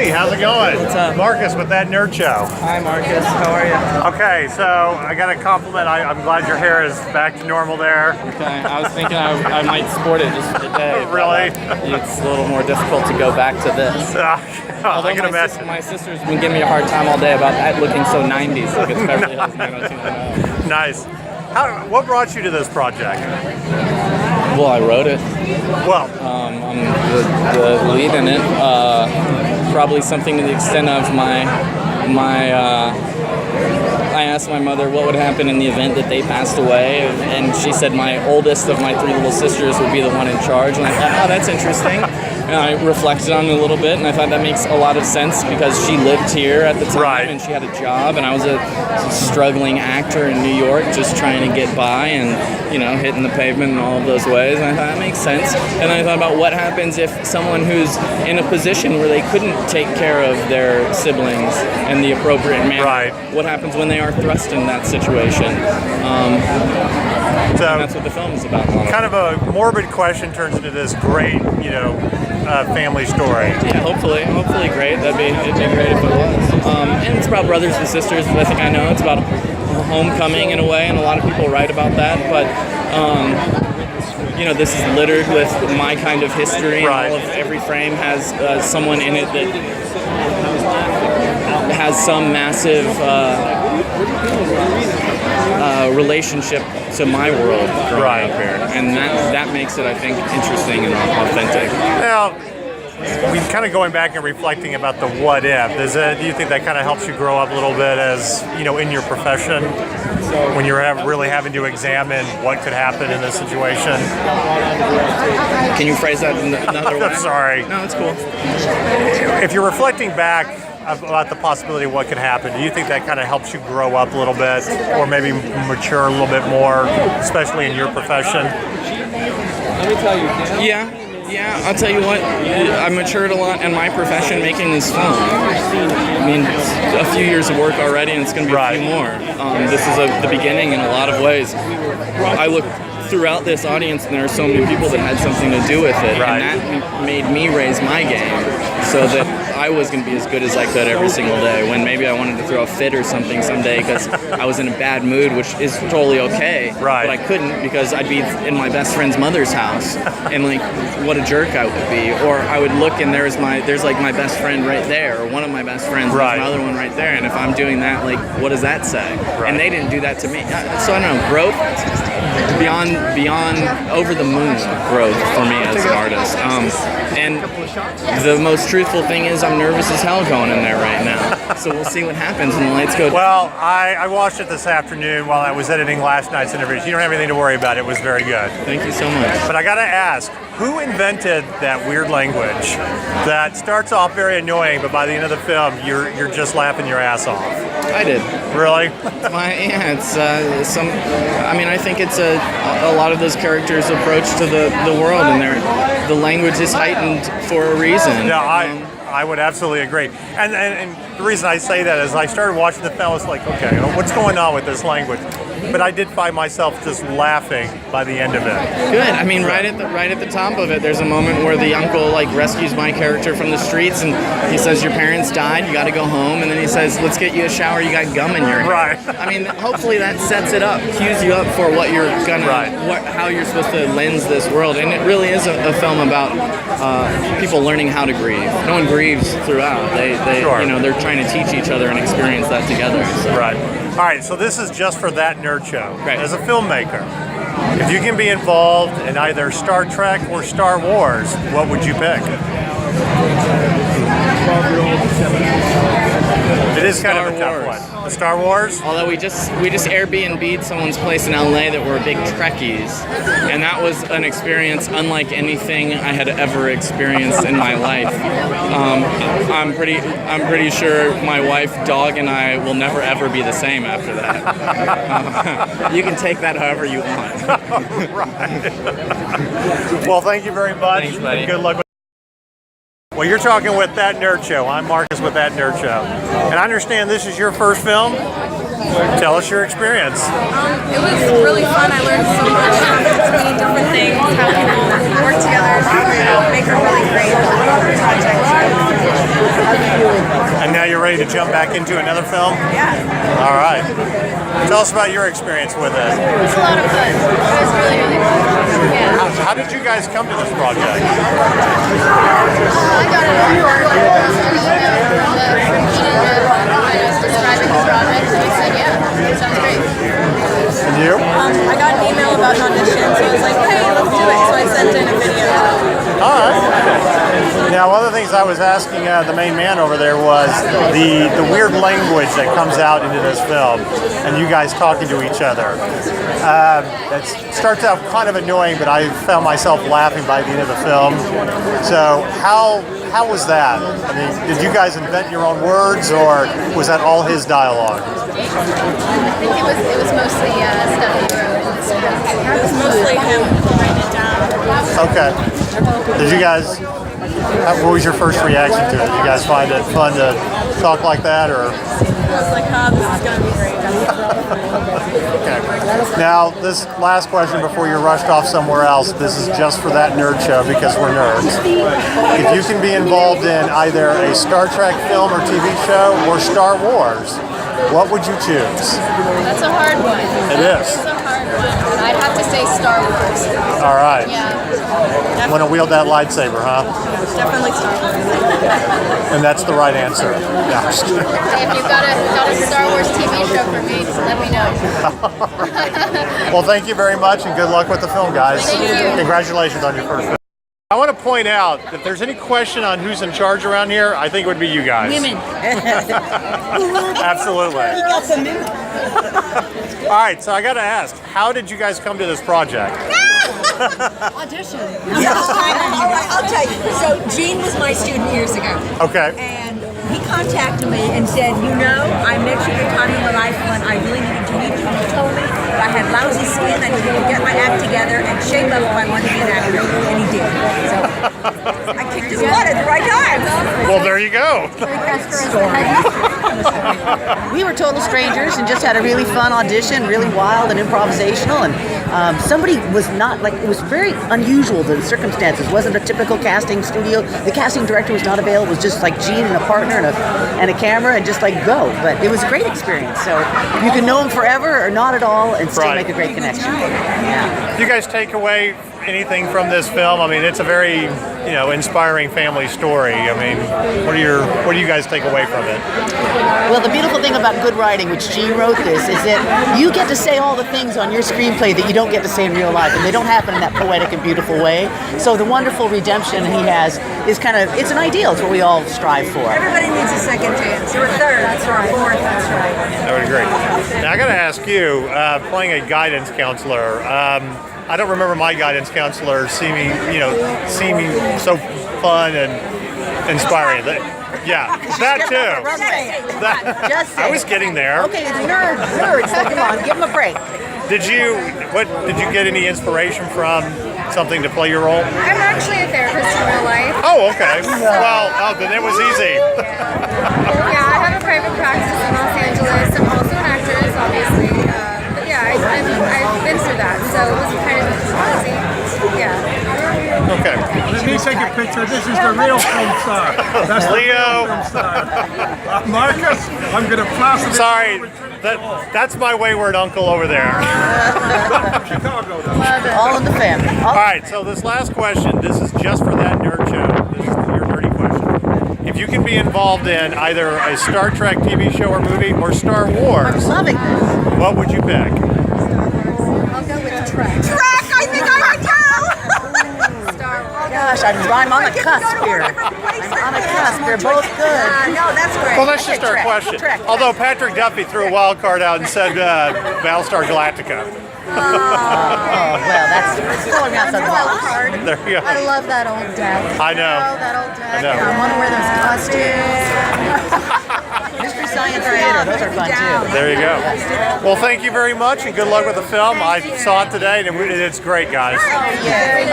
Hey, how's it going? What's up? Marcus with That Nerd Show. Hi, Marcus. How are you? Okay, so I got a compliment. I'm glad your hair is back to normal there. Okay, I was thinking I might sport it just for the day. Really? It's a little more difficult to go back to this. I can imagine. My sister's been giving me a hard time all day about that looking so 90s, like it's Beverly Hills 90210. Nice. What brought you to this project? Well, I wrote it. Well, I'm the lead in it. Probably something to the extent of I asked my mother what would happen in the event that they passed away, and she said my oldest of my three little sisters would be the one in charge, and I thought, oh, that's interesting. And I reflected on it a little bit, and I thought that makes a lot of sense because she lived here at the time, right. And she had a job, and I was a struggling actor in New York just trying to get by and, hitting the pavement in all of those ways, and I thought that makes sense. And I thought about what happens if someone who's in a position where they couldn't take care of their siblings in the appropriate manner, right. What happens when they are thrust in that situation? So that's what the film is about. Kind of a morbid question turns into this great, family story. Yeah, hopefully great. It'd be great if it was. And it's about brothers and sisters. I think I know it's about homecoming in a way, and a lot of people write about that. But this is littered with my kind of history. Right. And every frame has someone in it that has some massive relationship to my world right up here, and that makes it, I think, interesting and authentic. Now, we're kind of going back and reflecting about the what if. Do you think that kind of helps you grow up a little bit as in your profession, when you're really having to examine what could happen in this situation? Can you phrase that another way? I'm sorry. No, it's cool. If you're reflecting back about the possibility of what could happen, do you think that kind of helps you grow up a little bit, or maybe mature a little bit more, especially in your profession? Yeah, I'll tell you what, I matured a lot in my profession making this film. I mean, a few years of work already, and it's going to be a few more. This is the beginning in a lot of ways. I look throughout this audience, and there are so many people that had something to do with it, right. And that made me raise my game so that I was going to be as good as I could every single day, when maybe I wanted to throw a fit or something someday because I was in a bad mood, which is totally okay, right. But I couldn't because I'd be in my best friend's mother's house, and what a jerk I would be. Or I would look, and there's my best friend right there, or one of my best friends, right. There's my other one right there, and if I'm doing that, what does that say? Right. And they didn't do that to me. So I don't know, growth, beyond over the moon growth for me as an artist. And the most truthful thing is I'm nervous as hell going in there right now. So we'll see what happens when the lights go down. Well, I watched it this afternoon while I was editing last night's interview. You don't have anything to worry about. It was very good. Thank you so much. But I got to ask, who invented that weird language that starts off very annoying, but by the end of the film, you're just laughing your ass off? I did. Really? It's I think it's a lot of those characters' approach to the world, and the language is heightened for a reason. Yeah, I would absolutely agree. And the reason I say that is I started watching the film, I was like, okay, what's going on with this language? But I did find myself just laughing by the end of it. Good. I mean, right at the top of it, there's a moment where the uncle rescues my character from the streets, and he says, "Your parents died. You got to go home." And then he says, "Let's get you a shower. You got gum in your hair." Right. I mean, hopefully that sets it up, cues you up for what you're gonna, how you're supposed to lens this world. And it really is a film about people learning how to grieve. No one grieves throughout. They're trying to teach each other and experience that together. So. Right. All right, so this is just for That Nerd Show. Right. As a filmmaker, if you can be involved in either Star Trek or Star Wars, what would you pick? It is kind of a tough one. Star Wars? Although we just Airbnb'd someone's place in LA that were big Trekkies, and that was an experience unlike anything I had ever experienced in my life. I'm pretty sure my wife, dog, and I will never ever be the same after that. You can take that however you want. Right. Well, thank you very much. Thanks, buddy. Good luck with. Well, you're talking with That Nerd Show. I'm Marcus with That Nerd Show. And I understand this is your first film? Tell us your experience. It was really fun. I learned so much from so many different things, how we work together, make a really great project. jump back into another film? Yeah. All right. Tell us about your experience with it. It was a lot of fun. It was really, really fun. Yeah. How did you guys come to this project? I got an email from I was describing the project, and he said, yeah, it sounds great. And you? I got an email about an audition, so I was like, hey, let's do it. So I sent in a video. All right. Now, one of the things I was asking the main man over there was the weird language that comes out into this film, and you guys talking to each other. It starts out kind of annoying, but I found myself laughing by the end of the film. So, how was that? I mean, did you guys invent your own words, or was that all his dialogue? I think it was mostly stuff he wrote in the script. It was mostly him writing it down. Okay. Did you guys? What was your first reaction to it? Did you guys find it fun to talk like that, or? I was like, oh, this is gonna be great. Okay. Now, this last question before you're rushed off somewhere else. This is just for that nerd show because we're nerds. If you can be involved in either a Star Trek film or TV show or Star Wars, what would you choose? That's a hard one. It is. It's a hard one. I'd have to say Star Wars. All right. Yeah. Want to wield that lightsaber, huh? Definitely Star Wars. And that's the right answer. No, I'm just kidding. Hey, if you've got a Star Wars TV show for me, just let me know. Well, thank you very much, and good luck with the film, guys. Thank you. Congratulations on your first film. I want to point out that if there's any question on who's in charge around here, I think it would be you guys. Women. Absolutely. All right, so I got to ask, how did you guys come to this project? Audition. I'll tell you. So Gene was my student years ago. Okay. And he contacted me and said, you know, I met you at a time in my life when I really needed to meet you. He told me that I had lousy skin, I needed to get my act together and shape up if I wanted to be an actor. And he did. So I kicked his butt at the right time. Well, there you go. We were total strangers and just had a really fun audition, really wild and improvisational. And somebody was not, like, it was very unusual, the circumstances. It wasn't a typical casting studio. The casting director was not available. It was just like Gene and a partner and a camera and just like go. But it was a great experience. So you can know him forever or not at all and still make a great connection. Yeah. Do you guys take away anything from this film? I mean, it's a very, inspiring family story. I mean, what do you guys take away from it? Well, the beautiful thing about good writing, which Gene wrote this, is that you get to say all the things on your screenplay that you don't get to say in real life, and they don't happen in that poetic and beautiful way. So the wonderful redemption he has is it's an ideal. It's what we all strive for. Everybody needs a second chance. Or a third. That's right. Fourth. That's right. I would agree. Now, I got to ask you, playing a guidance counselor, I don't remember my guidance counselor seeming so fun and inspiring. Yeah, that too. I was getting there. Okay, it's nerds. Come on, give them a break. Did you get any inspiration from something to play your role? I'm actually a therapist in real life. Oh, okay. Well, then it was easy. Yeah, I have a private practice in Los Angeles. I'm also an actress, obviously. But yeah, I've been through that, so it was kind of easy. Yeah. Okay. Let me take a picture. This is the real film star. That's Leo. the real film star. Marcus, I'm going to pass it. Sorry, that's my wayward uncle over there. From Chicago. All in the family. All right, so this last question, this is just for that nerd show. This is your nerdy question. If you can be involved in either a Star Trek TV show or movie or Star Wars, I'm loving this. what would you pick? I'll go with Trek. Trek, I think I would go. Gosh, I'm on the cusp here. I'm on the cusp. They're both good. No, that's great. Well, that's just our Trek. question. Trek. Although Patrick Duffy threw a wild card out and said Battlestar Galactica. Oh, well, that's throwing me out something else. Hard. There you go. I love that old deck. I know. Oh, that old deck. I know. I want to wear those costumes. Mystery Science Theater, those are fun too. There you go. Well, thank you very much, and good luck with the film. I saw it today, and it's great, guys. Very much.